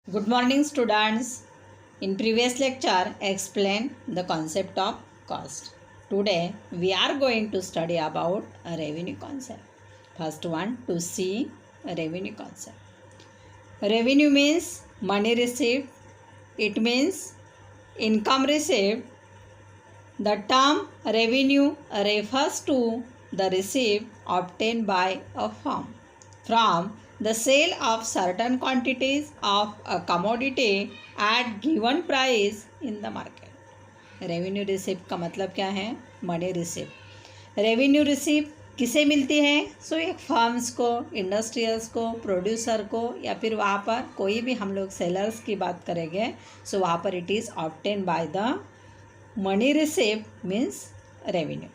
Good morning, students. In previous lecture, explain the concept of cost. Today, we are going to study about a revenue concept. First one, to see a revenue concept. Revenue means money received. It means income received. The term revenue refers to the receipt obtained by a firm from the sale of certain quantities of a commodity at given price in the market. Revenue receipt का मतलब क्या है? Money receipt. Revenue receipt किसे मिलती है? सो एक firms को, industrials को, प्रोड्यूसर को, या फिर वहाँ पर कोई भी हम लोग सेलर्स की बात करेंगे, सो वहाँ पर it is obtain by the money receipt means revenue.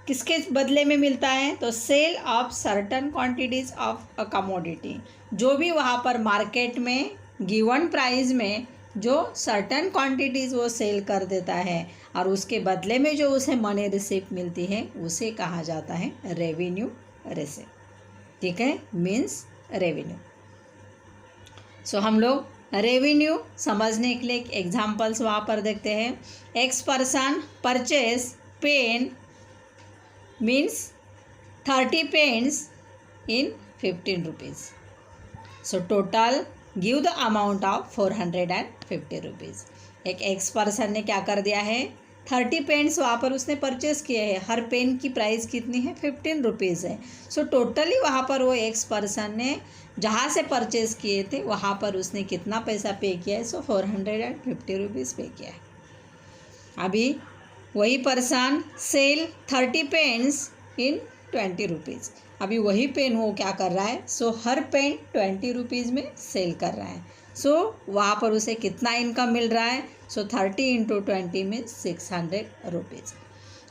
किसके बदले में मिलता है? तो sale of certain quantities of a commodity. जो भी वहाँ पर मार्केट में गिवन प्राइस में जो सर्टन क्वांटिटीज़ वो सेल कर देता है और उसके बदले में जो उसे मनी रिसिप्ट मिलती है उसे कहा जाता है रेवेन्यू रिसिप्ट. ठीक है, मीन्स रेवेन्यू. सो हम लोग रेवेन्यू समझने के लिए एग्जाम्पल्स वहाँ पर देखते हैं. X person purchase pen means 30 pens in 15 rupees. So total give the amount of 450 rupees. एक एक्स पर्सन ने क्या कर दिया है? 30 पेन्स वहाँ पर उसने परचेस किए हैं. हर पेन की प्राइस कितनी है? 15 रुपीज़ है. सो टोटली वहाँ पर वो एक्स पर्सन ने जहाँ से परचेस किए थे वहाँ पर उसने कितना पैसा पे किया है? सो 450 रुपीज़ पे किया है. अभी वही पर्सन सेल 30 पेन्स इन 20 रुपीज़. अभी वही पेन वो क्या कर रहा है? सो हर पेन 20 रुपीज़ में सेल कर रहा है. सो वहाँ पर उसे कितना इनकम मिल रहा है? सो 30 इंटू 20 में 600 रुपीज़.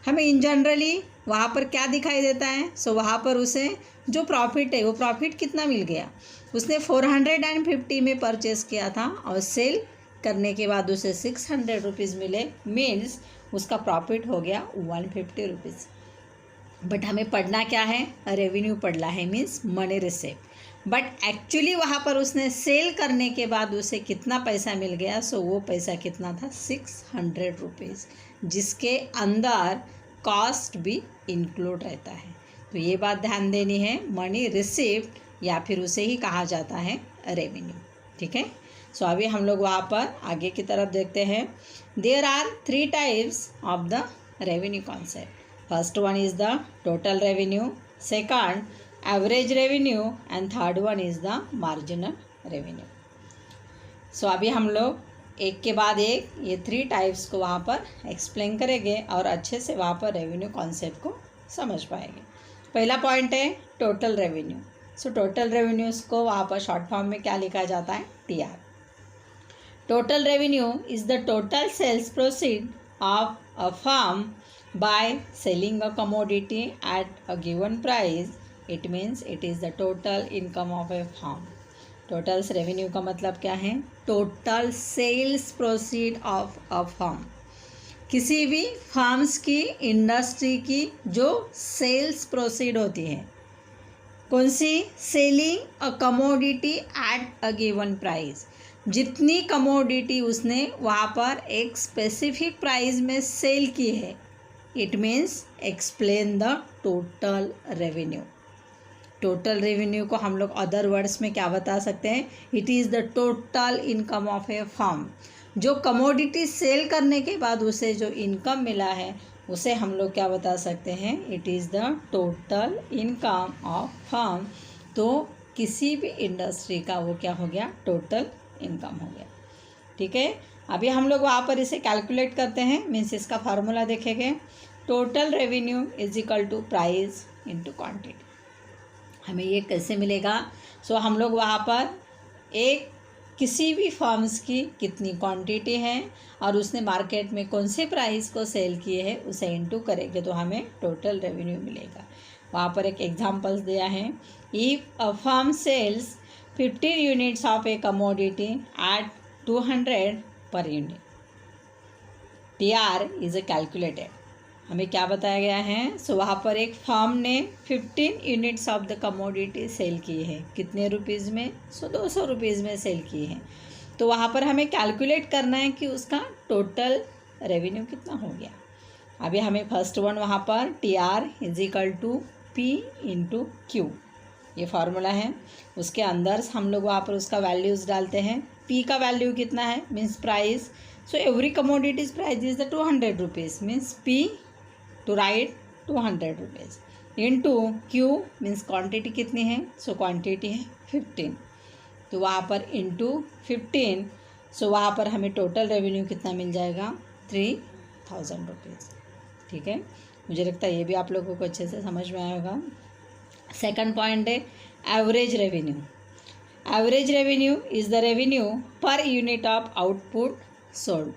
हमें इन जनरली वहाँ पर क्या दिखाई देता है? सो वहाँ पर उसे जो प्रॉफिट है वो प्रॉफिट कितना मिल गया? उसने 450 में परचेस किया था और सेल करने के बाद उसे 600 रुपीज़ मिले. मीन्स उसका प्रॉफिट हो गया 150 रुपीज़. बट हमें पढ़ना क्या है? रेवेन्यू पढ़ना है, means money receipt. But actually वहाँ पर उसने सेल करने के बाद उसे कितना पैसा मिल गया? सो वो पैसा कितना था? 600 रुपीज़, जिसके अंदर कॉस्ट भी इंक्लूड रहता है. तो ये बात ध्यान देनी है. मनी रिसिप्ट या फिर उसे ही कहा जाता है रेवेन्यू. ठीक है. सो अभी हम लोग वहाँ पर आगे की तरफ देखते हैं. There are 3 types of the revenue concept. First one is the total revenue, second average revenue and third one is the marginal revenue. So अभी हम लोग एक के बाद एक ये 3 टाइप्स को वहाँ पर एक्सप्लेन करेंगे और अच्छे से वहाँ पर रेवेन्यू कॉन्सेप्ट को समझ पाएंगे. पहला पॉइंट है total revenue. So total revenues को वहाँ पर शॉर्ट फॉर्म में क्या लिखा जाता है? TR. Total revenue is the total sales proceed of a firm by selling a commodity at a given price. It means it is the total income of a firm. Total revenue का मतलब क्या है? Total sales proceed of a firm. किसी भी firms की, industry की जो sales proceed होती है, कौन सी? Selling a commodity at a given price. जितनी कमोडिटी उसने वहाँ पर एक स्पेसिफिक प्राइस में सेल की है, it means explain the total revenue. Total revenue को हम लोग अदर वर्ड्स में क्या बता सकते हैं? It is the total income of A firm. जो कमोडिटी सेल करने के बाद उसे जो इनकम मिला है उसे हम लोग क्या बता सकते हैं? It is the total income of firm. तो किसी भी इंडस्ट्री का वो क्या हो गया? टोटल इनकम हो गया. ठीक है. अभी हम लोग वहाँ पर इसे कैलकुलेट करते हैं. मीन्स इसका फार्मूला देखेंगे. Total revenue is equal to price into quantity. हमें ये कैसे मिलेगा? सो हम लोग वहाँ पर एक किसी भी फर्म्स की कितनी क्वांटिटी है और उसने मार्केट में कौन से प्राइस को सेल किए हैं उसे इंटू करेंगे तो हमें टोटल रेवेन्यू मिलेगा. वहाँ पर एक एग्जांपल्स दिया है. If a firm sells 15 units of a commodity at 200 per unit. TR is calculated. हमें क्या बताया गया है? सो वहाँ पर एक फर्म ने 15 units of the commodity sale की है। कितने रुपीज़ में? 200 रुपीज़ में सेल की है। तो वहाँ पर हमें कैलकुलेट करना है कि उसका टोटल रेवेन्यू कितना हो गया। अभी हमें फर्स्ट वन वहाँ पर TR = P × Q, ये फार्मूला है। उसके अंदर हम लोग वहाँ पर उसका वैल्यूज़ डालते हैं। P का वैल्यू कितना है? Means price. So every commodities price is the 200 rupees, means P to write 200 rupees into Q means quantity कितनी है? सो क्वांटिटी है 15। तो वहाँ पर इंटू 15, सो वहाँ पर हमें टोटल रेवेन्यू कितना मिल जाएगा? 3000 रुपीज़। ठीक है, मुझे लगता है ये भी आप लोगों को अच्छे से समझ में आया होगा। सेकंड पॉइंट है average revenue. Average revenue is the revenue per unit of output sold.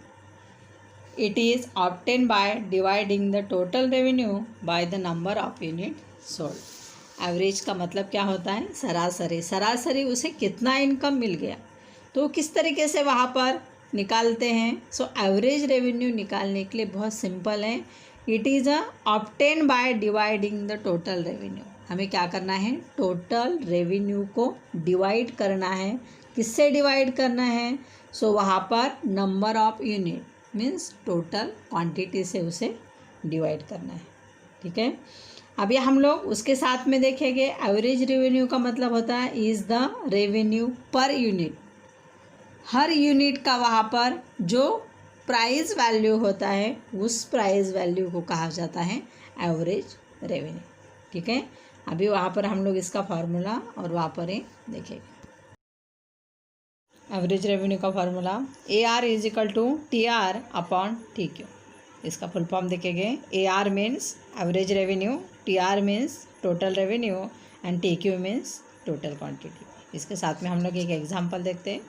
It is obtained by dividing the total revenue by the number of unit sold. Average का मतलब क्या होता है? सरासरी। सरासरी उसे कितना इनकम मिल गया, तो किस तरीके से वहाँ पर निकालते हैं? सो एवरेज रेवेन्यू निकालने के लिए बहुत सिंपल है। It is obtain by dividing the total revenue. हमें क्या करना है? टोटल रेवेन्यू को डिवाइड करना है। किससे डिवाइड करना है? सो वहाँ पर number of unit means total quantity से उसे डिवाइड करना है। ठीक है, अभी हम लोग उसके साथ में देखेंगे एवरेज रेवेन्यू का मतलब होता है is the revenue per unit. Her unit का वहाँ पर जो प्राइस वैल्यू होता है उस प्राइस वैल्यू को कहा जाता है एवरेज रेवेन्यू। ठीक है, अभी वहाँ पर हम लोग इसका फार्मूला और वहाँ पर ही देखेंगे। एवरेज रेवेन्यू का फार्मूला AR = TR/TQ। इसका फुल फॉर्म देखेंगे। AR means average revenue, TR means total revenue and TQ means total quantity. इसके साथ में हम लोग एक एग्जांपल देखते हैं।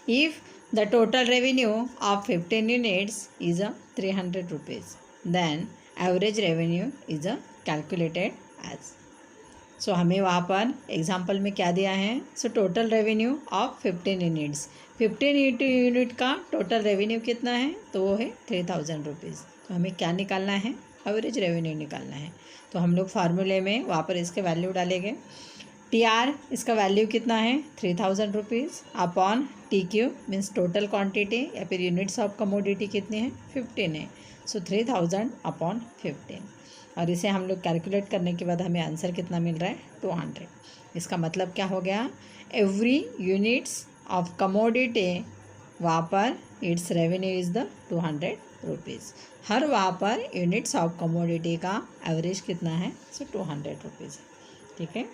If the total revenue of 15 units is 300 rupees, then average revenue is calculated as. So हमें वहाँ पर एग्जाम्पल में क्या दिया है? So total revenue of 15 units. 15 unit का टोटल रेवेन्यू कितना है? तो वो है 3000 रुपीज़। तो हमें क्या निकालना है? एवरेज रेवेन्यू निकालना है। तो हम लोग फार्मूले में वहाँ पर इसके वैल्यू डालेंगे। TR इसका वैल्यू कितना है? 3000 rupees upon TQ means total quantity या फिर यूनिट्स ऑफ कमोडिटी कितनी है? 15 है। सो 3000 अपॉन 15, और इसे हम लोग कैलकुलेट करने के बाद हमें आंसर कितना मिल रहा है? 200। इसका मतलब क्या हो गया? एवरी यूनिट्स ऑफ कमोडिटी वहाँ पर its revenue is the 200 rupees. हर वहाँ पर यूनिट्स ऑफ कमोडिटी का एवरेज कितना है? So 200 rupees. ठीक है,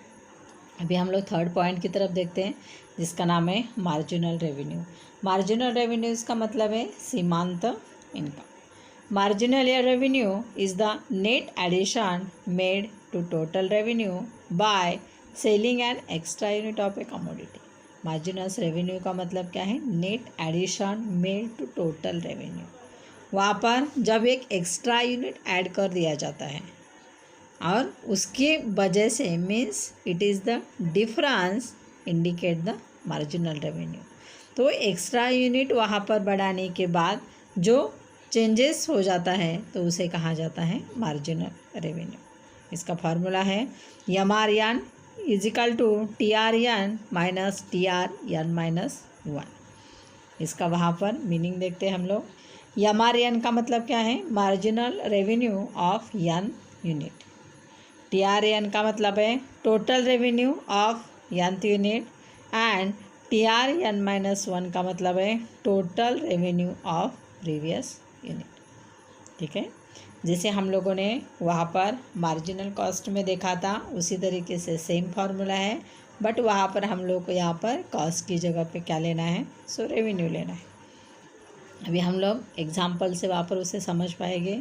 अभी हम लोग थर्ड पॉइंट की तरफ देखते हैं जिसका नाम है मार्जिनल रेवेन्यू। मार्जिनल रेवेन्यू इसका मतलब है सीमांत income. Marginal revenue is the net addition made to total revenue by selling an extra unit of a commodity. Marginal revenue का मतलब क्या है? Net addition made to total revenue। वहाँ पर जब एक एक्स्ट्रा यूनिट ऐड कर दिया जाता है और उसके वजह से means it is the difference indicate the marginal revenue. तो एक्स्ट्रा यूनिट वहाँ पर बढ़ाने के बाद जो चेंजेस हो जाता है तो उसे कहा जाता है मार्जिनल रेवेन्यू। इसका फार्मूला है MRN = TRN - TRN - 1। इसका वहाँ पर मीनिंग देखते हैं हम लोग। MRN का मतलब क्या है? Marginal revenue of n unit. TRN का मतलब है total revenue of nth unit, and TRN - 1 का मतलब है total revenue of previous unit. ठीक है, जैसे हम लोगों ने वहाँ पर मार्जिनल कॉस्ट में देखा था उसी तरीके से सेम फार्मूला है, बट वहाँ पर हम लोग को यहाँ पर कॉस्ट की जगह पे क्या लेना है? सो रेवेन्यू लेना है। अभी हम लोग एग्जांपल से वहाँ पर उसे समझ पाएंगे।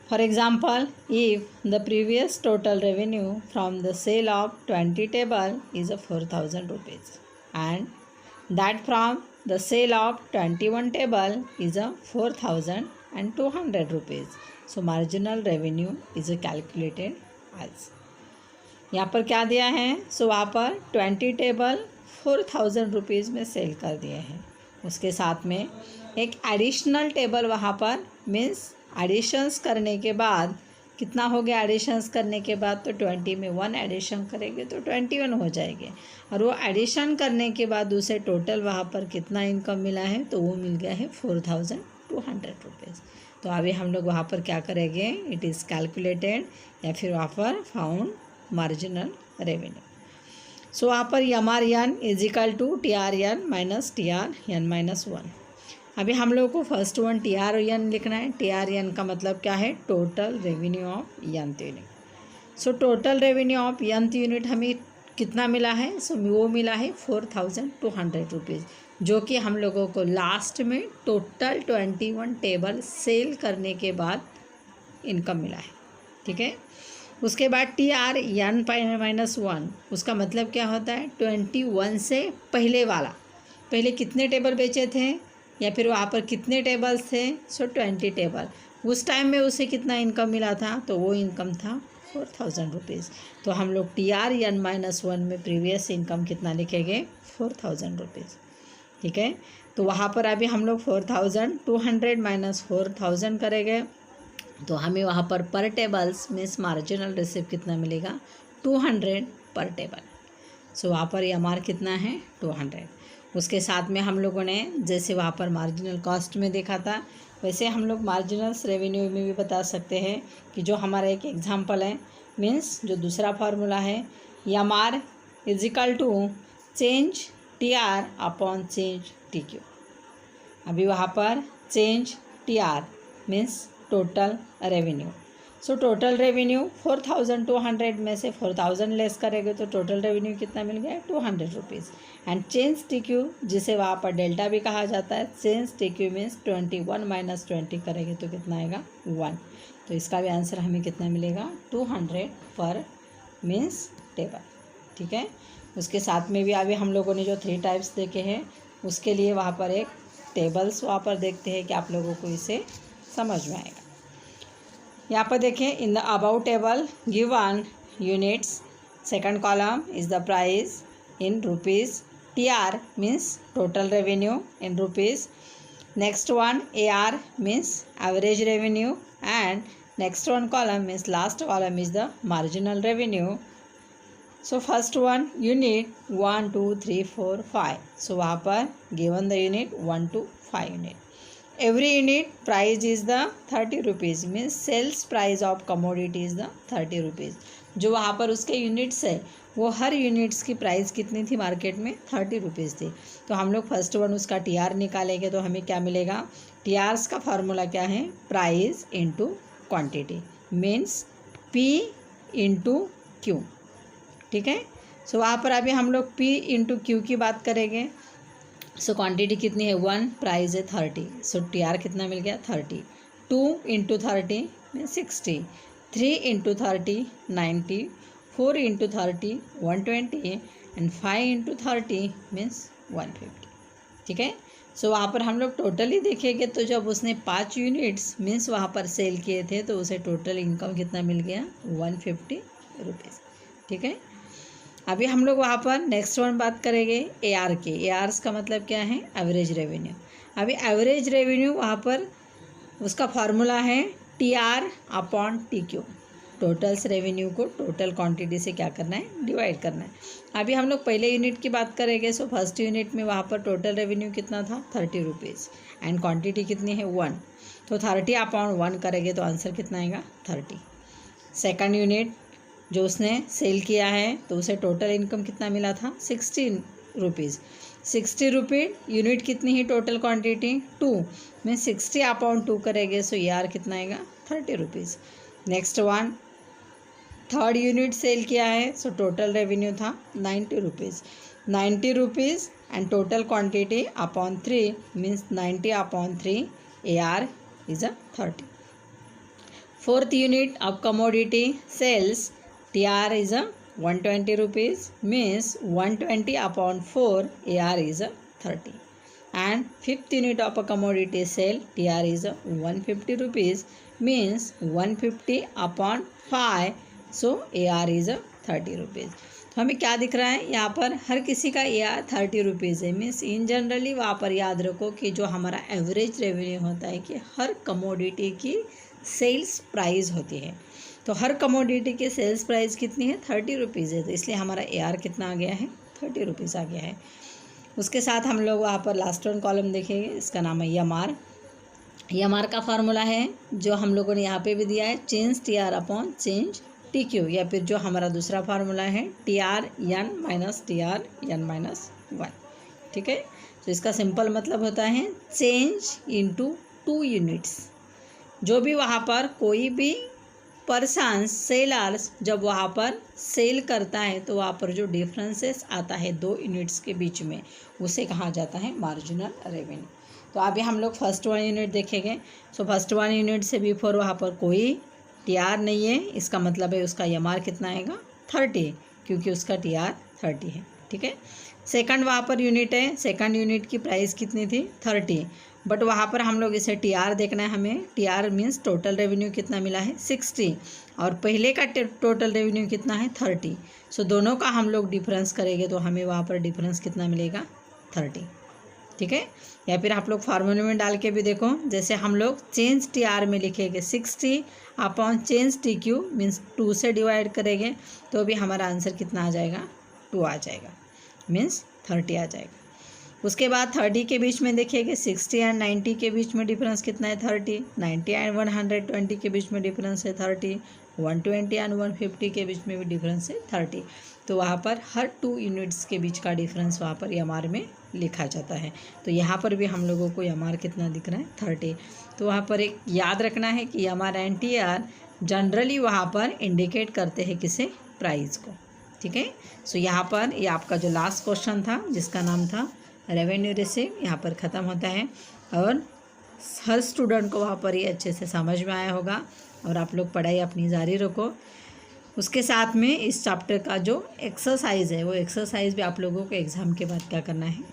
For example, if the previous total revenue from the sale of 20 table is 4000 rupees and that from the sale of 21 table is 4200 rupees. So marginal revenue is calculated as। यहाँ पर क्या दिया है? सो वहाँ पर 20 टेबल 4000 रुपीज़ में cell कर दिए हैं। उसके साथ में एक एडिशनल टेबल वहाँ पर मीन्स एडिशंस करने के बाद कितना हो गया, एडिशंस करने के बाद तो 20 में 1 एडिशन करेंगे तो 21 हो जाएंगे। और वो एडिशन करने के बाद उसे टोटल वहाँ पर कितना इनकम मिला है, तो वो मिल गया है 4200 रुपीज़। तो अभी हम लोग वहाँ पर क्या करेंगे, इट इज़ कैलकुलेटेड या फिर वहाँ पर फाउंड मार्जिनल रेवेन्यू। सो वहाँ पर MRN is equal to TRN minus TRN minus 1। अभी हम लोग को फर्स्ट वन TRN लिखना है। TRN का मतलब क्या है, total revenue of nth unit. So total revenue of nth unit हमें कितना मिला है, सो वो मिला है 4200 रुपीज़, जो कि हम लोगों को लास्ट में टोटल 21 टेबल सेल करने के बाद इनकम मिला है। ठीक है, उसके बाद TRN माइनस 1, उसका मतलब क्या होता है, 21 से पहले वाला, पहले कितने टेबल बेचे थे या फिर वहाँ पर कितने टेबल्स थे, सो 20 टेबल। उस टाइम में उसे कितना इनकम मिला था, तो वो इनकम था 4000 रुपीज़। तो हम लोग TRN माइनस 1 में प्रीवियस इनकम कितना लिखेंगे, 4000 रुपीज़। ठीक है, तो वहाँ पर अभी हम लोग 4200 माइनस 4000 करेंगे, तो हमें वहाँ पर टेबल्स मीन्स मार्जिनल रिसिप्ट कितना मिलेगा, 200 पर टेबल। सो वहाँ पर MR कितना है, 200। उसके साथ में हम लोगों ने जैसे वहाँ पर मार्जिनल कॉस्ट में देखा था, वैसे हम लोग मार्जिनल्स रेवेन्यू में भी बता सकते हैं कि जो हमारा एक एग्जांपल है, मीन्स जो दूसरा फार्मूला है, MR is equal to change TR upon change TQ। अभी वहाँ पर change TR means total revenue. So total revenue 4200 में से 4000 लेस करेंगे तो टोटल रेवेन्यू कितना मिल गया, 200 रुपीज़। एंड चेंज TQ, जिसे वहाँ पर डेल्टा भी कहा जाता है, चेंज TQ मीन्स 21 माइनस 20 करेंगे तो कितना आएगा, 1। तो इसका भी आंसर हमें कितना मिलेगा, 200 पर मीन्स टेबल। ठीक है, उसके साथ में भी अभी हम लोगों ने जो 3 टाइप्स देखे हैं, उसके लिए वहाँ पर एक टेबल्स वहाँ पर देखते हैं कि आप लोगों को इसे समझ में आएगा। यहाँ पर देखें, in the about table given units, second column is the price in rupees, TR means total revenue in rupees, next one AR means average revenue, and next one column means last column is the marginal revenue. So first one unit 1 2 3 4 5, so वहाँ पर given the unit 1 to 5 unit. Every unit price is the 30 rupees, means sales price of commodity is the 30 rupees. जो वहाँ पर उसके units है, वो हर units की price कितनी थी मार्केट में, 30 रुपीज़ थी। तो हम लोग फर्स्ट वन उसका TR निकालेंगे तो हमें क्या मिलेगा, TRs का फार्मूला क्या है, price into quantity means P into Q। ठीक है, सो वहाँ पर अभी हम लोग P इंटू Q की बात करेंगे। सो क्वांटिटी कितनी है, 1, प्राइस है 30, सो TR कितना मिल गया, 30। 2 into 30 means 60, 3 into 30 90, 4 into 30 120, and 5 into 30 means 150। ठीक है, सो वहाँ पर हम लोग टोटली देखेंगे तो जब उसने 5 यूनिट्स मीन्स वहाँ पर सेल किए थे तो उसे टोटल इनकम कितना मिल गया, 150 रुपीज़। ठीक है, अभी हम लोग वहाँ पर नेक्स्ट वन बात करेंगे AR के। ARs का मतलब क्या है, एवरेज रेवेन्यू। अभी एवरेज रेवेन्यू वहाँ पर उसका फार्मूला है TR upon TQ। Totals revenue को टोटल क्वांटिटी से क्या करना है, डिवाइड करना है। अभी हम लोग पहले यूनिट की बात करेंगे। सो फर्स्ट यूनिट में वहाँ पर टोटल रेवेन्यू कितना था, 30 रुपीज़, एंड क्वांटिटी कितनी है, 1। तो 30 अपॉन 1 करेंगे तो आंसर कितना आएगा, 30। सेकंड यूनिट जो उसने सेल किया है तो उसे टोटल इनकम कितना मिला था, 16 रुपीज़। 60 रुपीज़ यूनिट कितनी ही टोटल क्वांटिटी, 2 में 60 अपॉन 2 करेंगे सो AR कितना आएगा, 30 rupees. Next one third unit sale किया है, सो टोटल रेवेन्यू था 90 rupees. 90 rupees and total quantity upon 3 means 90 upon 3, AR is a 30। Fourth unit of commodity sales, TR is a 120 rupees means 120 upon 4, AR is a 30. And fifth unit of a commodity sale, TR is a 150 rupees means 150 upon 5, so AR is a 30 rupees. तो हमें क्या दिख रहा है यहाँ पर, हर किसी का AR 30 रुपीज़ है। मीन्स इन जनरली वहाँ पर याद रखो कि जो हमारा एवरेज रेवेन्यू होता है कि हर कमोडिटी की सेल्स प्राइस होती है। तो हर कमोडिटी की सेल्स प्राइस कितनी है, 30 रुपीज़ है। तो इसलिए हमारा AR कितना आ गया है, 30 रुपीज़ आ गया है। उसके साथ हम लोग वहाँ पर लास्ट वन कॉलम देखेंगे, इसका नाम है EMR। EMR का फार्मूला है जो हम लोगों ने यहाँ पे भी दिया है, change TR upon change TQ, या फिर जो हमारा दूसरा फार्मूला है TRN माइनस TRN-1। ठीक है। तो इसका सिंपल मतलब होता है चेंज इनटू 2 यूनिट्स। जो भी वहाँ पर कोई भी पर्सन सेलर्स जब वहाँ पर सेल करता है तो वहाँ पर जो डिफरेंसेस आता है 2 यूनिट्स के बीच में, उसे कहा जाता है मार्जिनल रेवेन्यू। तो अभी हम लोग फर्स्ट 1 यूनिट देखेंगे। सो फर्स्ट 1 यूनिट से बिफोर वहाँ पर कोई TR नहीं है, इसका मतलब है उसका EMR कितना आएगा, 30, क्योंकि उसका TR 30 है। ठीक है। सेकंड वहाँ पर यूनिट है, सेकंड यूनिट की प्राइस कितनी थी, 30, बट वहाँ पर हम लोग इसे TR देखना है। हमें TR मीन्स टोटल रेवेन्यू कितना मिला है, 60, और पहले का टोटल रेवेन्यू कितना है, 30। सो दोनों का हम लोग डिफरेंस करेंगे तो हमें वहाँ पर डिफरेंस कितना मिलेगा, 30। ठीक है। या फिर आप लोग फार्मूले में डाल के भी देखो, जैसे हम लोग चेंज TR में लिखेंगे 60 अपॉन चेंज TQ मीन्स 2 से डिवाइड करेंगे तो भी हमारा आंसर कितना आ जाएगा, 2 आ जाएगा, मीन्स 30 आ जाएगा। उसके बाद 30 के बीच में देखिएगा 60 एंड 90 के बीच में डिफरेंस कितना है, 30। 90 एंड 120 के बीच में डिफरेंस है 30। 120 एंड 150 के बीच में भी डिफरेंस है 30। तो वहाँ पर हर 2 यूनिट्स के बीच का डिफरेंस वहाँ पर EMR में लिखा जाता है। तो यहाँ पर भी हम लोगों को EMR कितना दिख रहा है, 30। तो वहाँ पर एक याद रखना है कि EMR एंड TR जनरली वहाँ पर इंडिकेट करते हैं किसे, प्राइस को। ठीक है। सो यहाँ पर ये आपका जो लास्ट क्वेश्चन था जिसका नाम था रेवेन्यू रिसीव, यहाँ पर ख़त्म होता है। और हर स्टूडेंट को वहाँ पर ये अच्छे से समझ में आया होगा और आप लोग पढ़ाई अपनी जारी रखो। उसके साथ में इस चैप्टर का जो एक्सरसाइज है वो एक्सरसाइज भी आप लोगों को एग्ज़ाम के बाद क्या करना है,